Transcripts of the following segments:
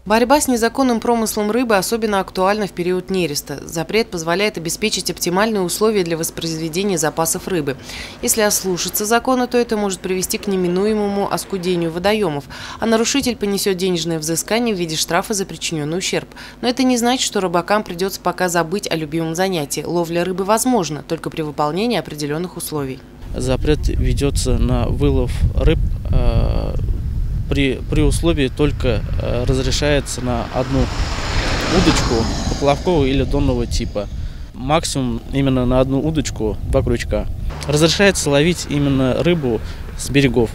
Борьба с незаконным промыслом рыбы особенно актуальна в период нереста. Запрет позволяет обеспечить оптимальные условия для воспроизведения запасов рыбы. Если ослушаться закона, то это может привести к неминуемому оскудению водоемов, а нарушитель понесет денежное взыскание в виде штрафа за причиненный ущерб. Но это не значит, что рыбакам придется пока забыть о любимом занятии. Ловля рыбы возможна только при выполнении определенных условий. Запрет ведется на вылов рыб при условии только разрешается на одну удочку поплавкового или донного типа. Максимум именно на одну удочку 2 крючка. Разрешается ловить именно рыбу с берегов.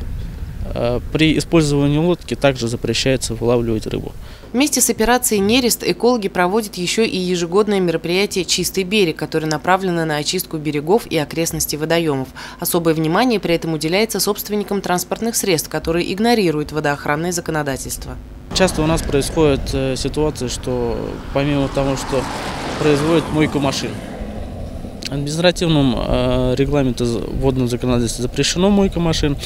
При использовании лодки также запрещается вылавливать рыбу. Вместе с операцией «Нерест» экологи проводят еще и ежегодное мероприятие «Чистый берег», которое направлено на очистку берегов и окрестностей водоемов. Особое внимание при этом уделяется собственникам транспортных средств, которые игнорируют водоохранное законодательство. Часто у нас происходит ситуация, что помимо того, что производит мойку машин, в административном регламенте водного законодательства запрещено мойка машин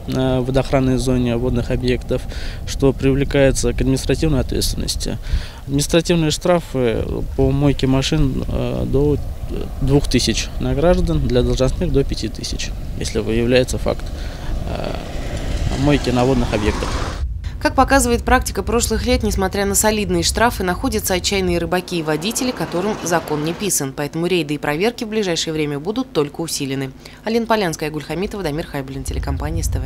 в водоохранной зоне водных объектов, что привлекается к административной ответственности. Административные штрафы по мойке машин до 2000 на граждан, для должностных до 5000, если выявляется факт мойки на водных объектах. Как показывает практика прошлых лет, несмотря на солидные штрафы, находятся отчаянные рыбаки и водители, которым закон не писан. Поэтому рейды и проверки в ближайшее время будут только усилены. Алина Полянская, Гульхамитова, Дамир Хайбулин, телекомпания СТВ.